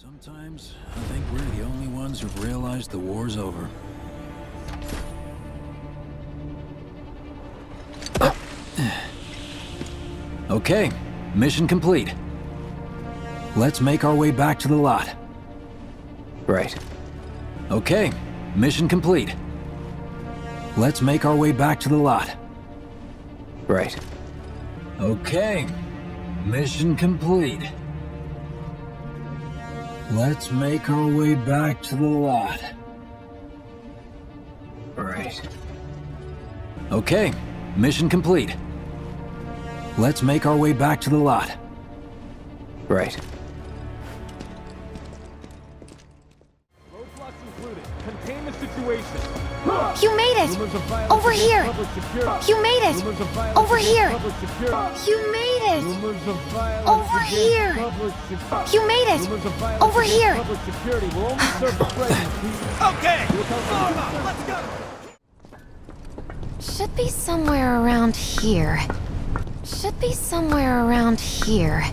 Sometimes I think we're the only ones who've realized the war's over. Okay, mission complete. Let's make our way back to the lot. Right. Okay, mission complete. Let's make our way back to the lot. Right. Okay, mission complete. Let's make our way back to the lot. Right. Okay, mission complete. Let's make our way back to the lot. Right. Roadblocks included. Contain the situation. You made it! Over here! You made it! Over here! You made it! Over here! You made it! Over here! Okay! Let's go! Should be somewhere around here. Should be somewhere around here.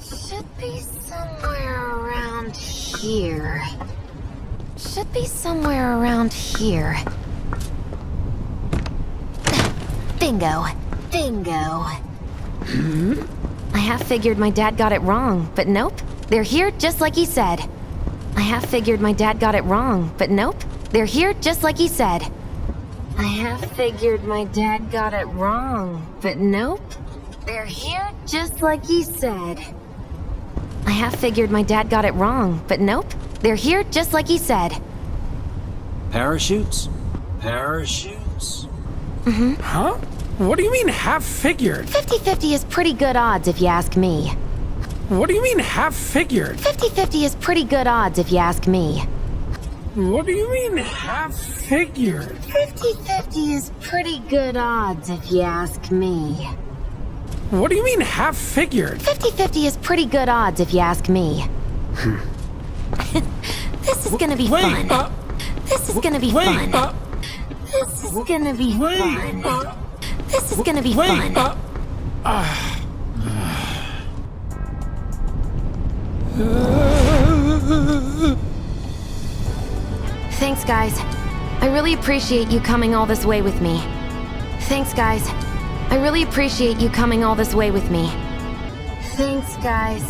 Should be somewhere around here. Should be somewhere around here. Bingo. Bingo. I half figured my dad got it wrong, but nope. They're here just like he said. I half figured my dad got it wrong, but nope. They're here just like he said. I half figured my dad got it wrong, but nope. They're here just like he said. I half figured my dad got it wrong, but nope. They're here just like he said. Parachutes? Parachutes? Huh? What do you mean half-figured? 50-50 is pretty good odds if you ask me. What do you mean half-figured? 50-50 is pretty good odds if you ask me. What do you mean half-figured? 50-50 is pretty good odds if you ask me. What do you mean half-figured? 50-50 is pretty good odds if you ask me. This is gonna be fun. This is gonna be fun. This is gonna be fun. This is gonna be fun. Thanks, guys. I really appreciate you coming all this way with me. Thanks, guys. I really appreciate you coming all this way with me. Thanks, guys.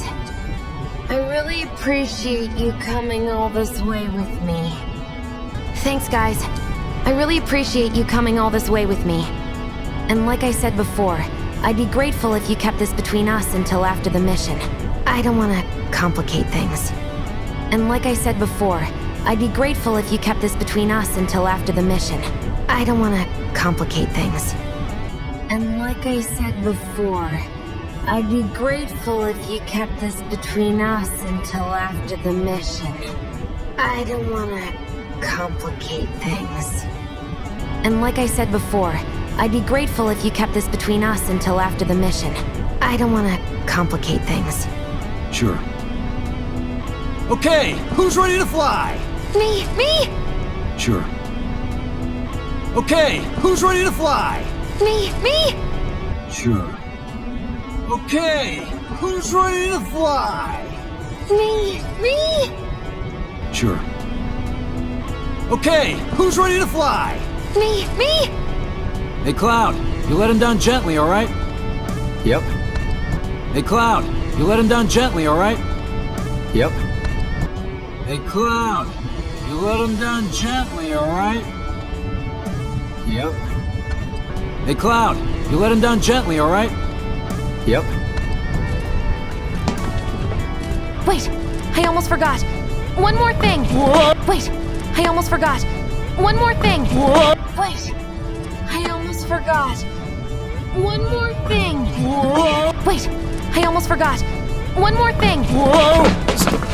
I really appreciate you coming all this way with me. Thanks, guys. I really appreciate you coming all this way with me. And like I said before, I'd be grateful if you kept this between us until after the mission. I don't want to complicate things. And like I said before, I'd be grateful if you kept this between us until after the mission. I don't want to complicate things. And like I said before, I'd be grateful if you kept this between us until after the mission. I don't want to complicate things. And like I said before, I'd be grateful if you kept this between us until after the mission. I don't want to complicate things. Sure. Okay, who's ready to fly? Me! Sure. Okay, who's ready to fly? Me! Sure. Okay, who's ready to fly? Me! Sure. Okay, who's ready to fly? Me! Hey, Cloud, you let him down gently, all right? Yep. Hey, Cloud, you let him down gently, all right? Yep. Hey, Cloud, you let him down gently, all right? Yep. Hey, Cloud, you let him down gently, all right? Yep. Wait, I almost forgot. One more thing. Wait, I almost forgot. One more thing. Wait, I almost forgot. One more thing. Wait, I almost forgot. One more thing.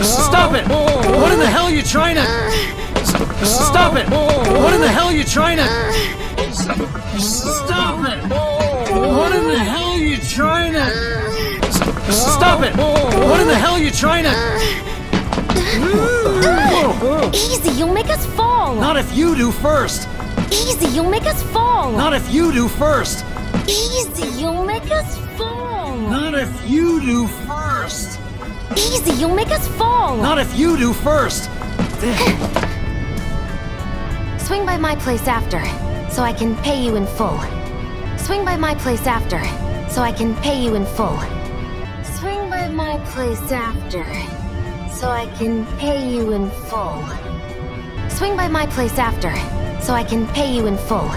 Stop it! What in the hell are you trying to... Stop it! What in the hell are you trying to... Stop it! What in the hell are you trying to... Stop it! What in the hell are you trying to... Easy, you'll make us fall. Not if you do first! Easy, you'll make us fall. Not if you do first! Easy, you'll make us fall. Not if you do first! Easy, you'll make us fall! Not if you do first! Swing by my place after, so I can pay you in full. Swing by my place after, so I can pay you in full. Swing by my place after, so I can pay you in full. Swing by my place after, so I can pay you in full.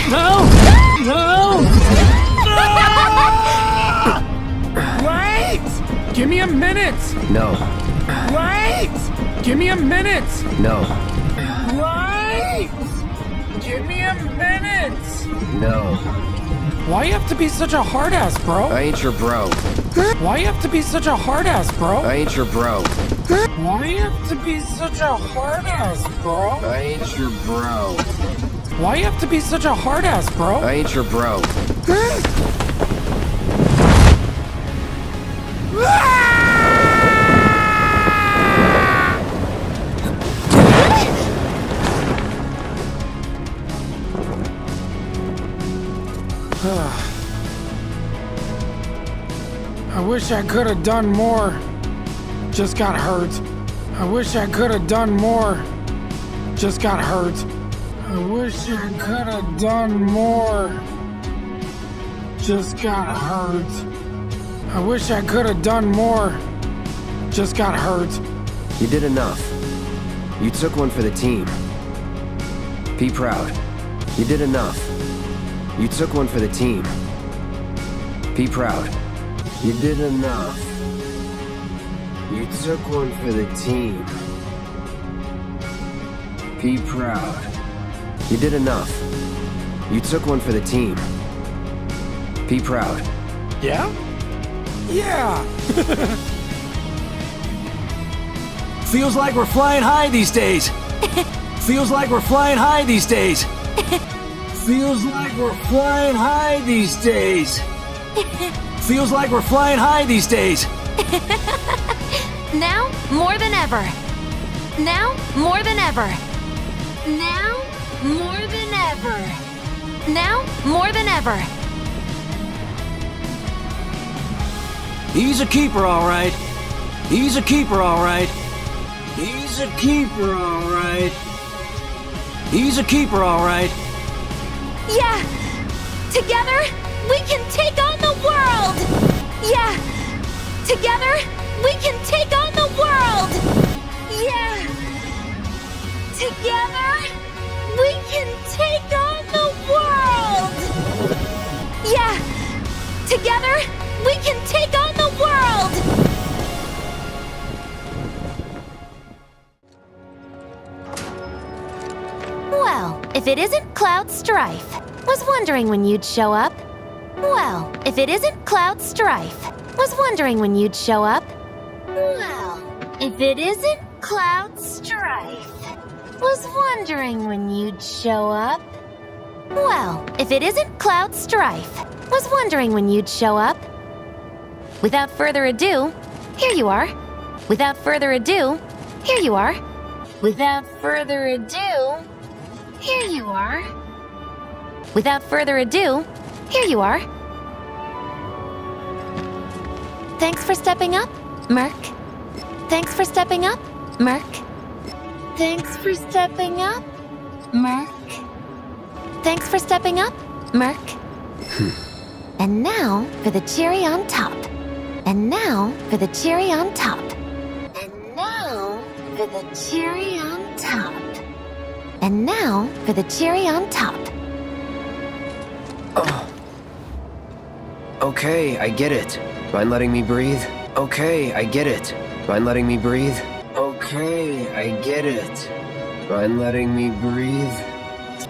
No! No! Wait! Give me a minute! No. Wait! Give me a minute! No. Wait! Give me a minute! No. Why you have to be such a hard ass, bro? I ain't your bro. Why you have to be such a hard ass, bro? I ain't your bro. Why you have to be such a hard ass, bro? I ain't your bro. Why you have to be such a hard ass, bro? I ain't your bro. I wish I could have done more. Just got hurt. I wish I could have done more. Just got hurt. I wish I could have done more. Just got hurt. I wish I could have done more. Just got hurt. You did enough. You took one for the team. Be proud. You did enough. You took one for the team. Be proud. You did enough. You took one for the team. Be proud. You did enough. You took one for the team. Be proud. Yeah? Yeah! Feels like we're flying high these days. Feels like we're flying high these days. Feels like we're flying high these days. Feels like we're flying high these days. Now, more than ever. Now, more than ever. Now, more than ever. Now, more than ever. He's a keeper, all right. He's a keeper, all right. He's a keeper, all right. He's a keeper, all right. Yeah! Together, we can take on the world! Yeah! Together, we can take on the world! Yeah! Together, we can take on the world! Yeah! Together, we can take on the world! Well, if it isn't Cloud Strife. Was wondering when you'd show up. Well, if it isn't Cloud Strife. Was wondering when you'd show up. Well, if it isn't Cloud Strife. Was wondering when you'd show up. Well, if it isn't Cloud Strife. Was wondering when you'd show up. Without further ado, here you are. Without further ado, here you are. Without further ado, here you are. Without further ado, here you are. Thanks for stepping up, Merc. Thanks for stepping up, Merc. Thanks for stepping up, Merc. Thanks for stepping up, Merc. And now for the cherry on top. And now for the cherry on top. And now for the cherry on top. And now for the cherry on top. Okay, I get it. Mind letting me breathe? Okay, I get it. Mind letting me breathe? Okay, I get it. Mind letting me breathe?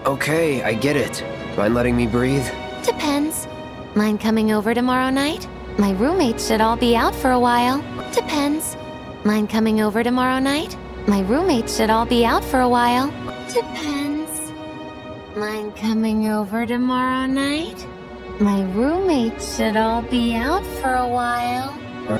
Okay, I get it. Mind letting me breathe? Depends. Mind coming over tomorrow night? My roommates should all be out for a while. Depends. Mind coming over tomorrow night? My roommates should all be out for a while. Depends. Mind coming over tomorrow night? My roommates should all be out for a while.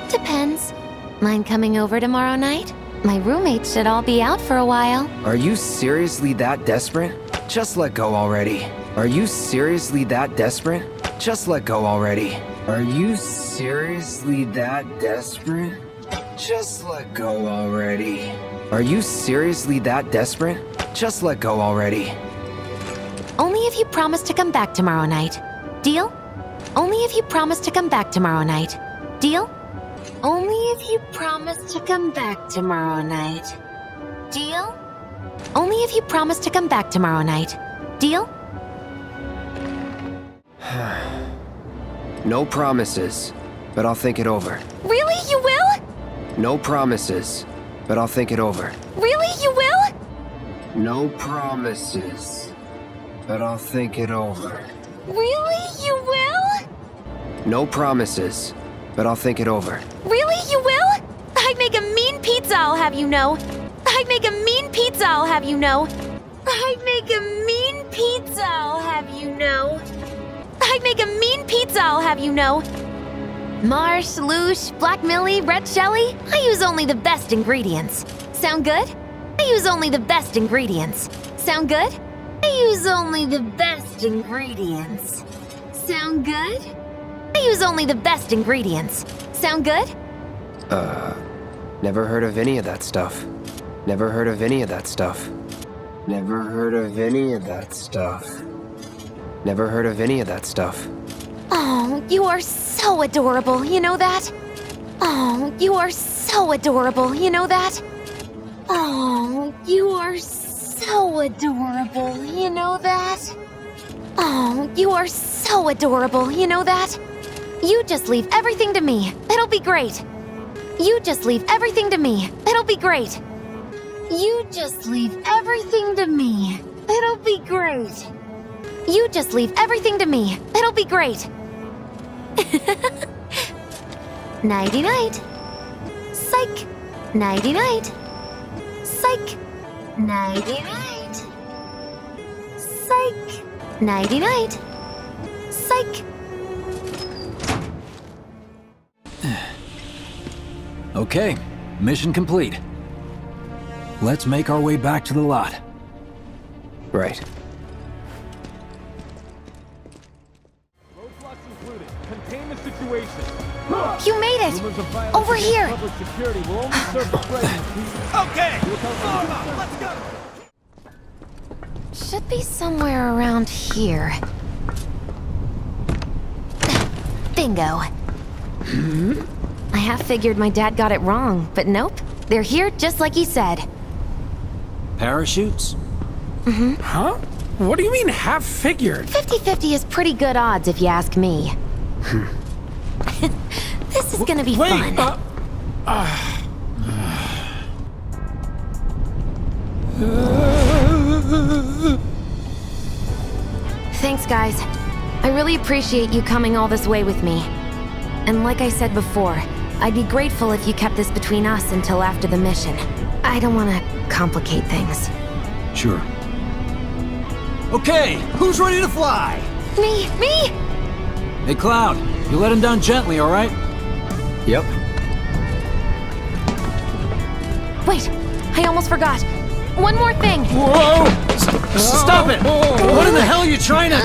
Depends. Mind coming over tomorrow night? My roommates should all be out for a while. Are you seriously that desperate? Just let go already. Are you seriously that desperate? Just let go already. Are you seriously that desperate? Just let go already. Are you seriously that desperate? Just let go already. Only if you promise to come back tomorrow night. Deal? Only if you promise to come back tomorrow night. Deal? Only if you promise to come back tomorrow night. Deal? Only if you promise to come back tomorrow night. Deal? No promises, but I'll think it over. Really? You will? No promises, but I'll think it over. Really? You will? No promises, but I'll think it over. Really? You will? No promises, but I'll think it over. Really? You will? I'd make a mean pizza, I'll have you know. I'd make a mean pizza, I'll have you know. I'd make a mean pizza, I'll have you know. I'd make a mean pizza, I'll have you know. Marsh, Loosh, Black Millie, Red Shelly, I use only the best ingredients. Sound good? I use only the best ingredients. Sound good? I use only the best ingredients. Sound good? I use only the best ingredients. Sound good? Never heard of any of that stuff. Never heard of any of that stuff. Never heard of any of that stuff. Never heard of any of that stuff. Oh, you are so adorable, you know that? Oh, you are so adorable, you know that? Oh, you are so adorable, you know that? Oh, you are so adorable, you know that? You just leave everything to me. It'll be great. You just leave everything to me. It'll be great. You just leave everything to me. It'll be great. You just leave everything to me. It'll be great. Nighty-night. Psych. Nighty-night. Psych. Nighty-night. Psych. Nighty-night. Psych. Okay, mission complete. Let's make our way back to the lot. Right. Roadblocks included. Contain the situation. You made it! Rumors of violence Over against here! Public security will only serve to threaten the peace. Okay! Form up! Let's go! Should be somewhere around here. Bingo. I half figured my dad got it wrong, but nope. They're here just like he said. Parachutes? Huh? What do you mean half figured? 50-50 is pretty good odds if you ask me. This is gonna be fun. Thanks, guys. I really appreciate you coming all this way with me. And like I said before, I'd be grateful if you kept this between us until after the mission. I don't want to complicate things. Sure. Okay, who's ready to fly? Me! Hey, Cloud, you let him down gently, all right? Yep. Wait, I almost forgot. One more thing. Whoa! Stop it! What in the hell are you trying to...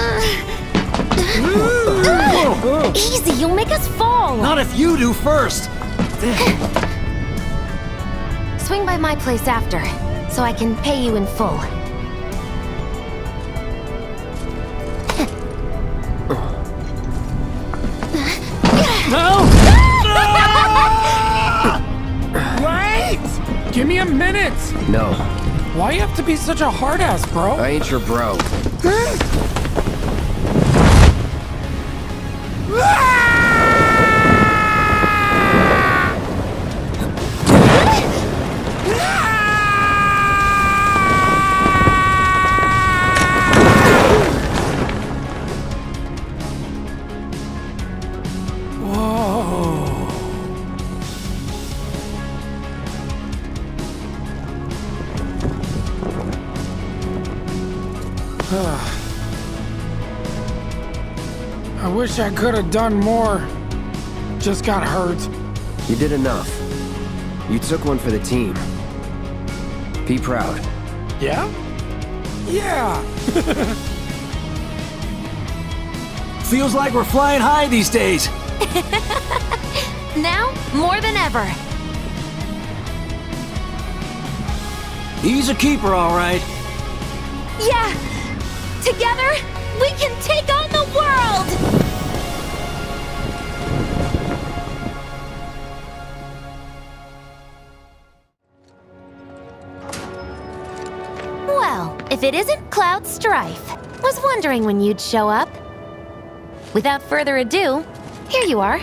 Easy, you'll make us fall. Not if you do first! Swing by my place after, so I can pay you in full. No! Wait! Give me a minute! No, Why you have to be such a hard ass, bro? I ain't your bro. I wish I could have done more. Just got hurt. You did enough. You took one for the team. Be proud. Yeah? Yeah! Feels like we're flying high these days. Now, more than ever. He's a keeper, all right. Yeah! Together, we can take on the world! Well, if it isn't Cloud Strife. Was wondering when you'd show up. Without further ado, here you are.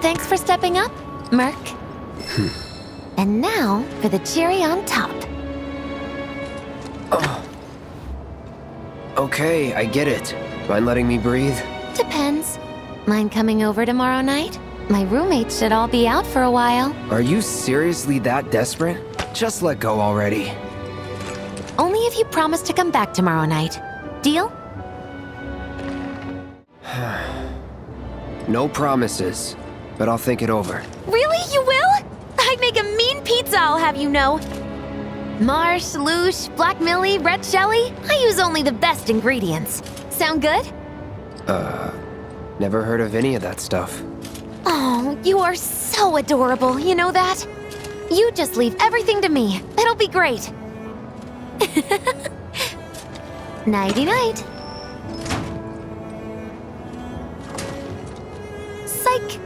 Thanks for stepping up, Merc. And now for the cherry on top. Okay, I get it. Mind letting me breathe? Depends. Mind coming over tomorrow night? My roommates should all be out for a while. Are you seriously that desperate? Just let go already. Only if you promise to come back tomorrow night. Deal? No promises, but I'll think it over. Really? You will? I'd make a mean pizza, I'll have you know. Marsh, Loosh, Black Millie, Red Shelly. I use only the best ingredients. Sound good? Never heard of any of that stuff. Oh, you are so adorable, you know that? You just leave everything to me. It'll be great. Nighty-night. Psych.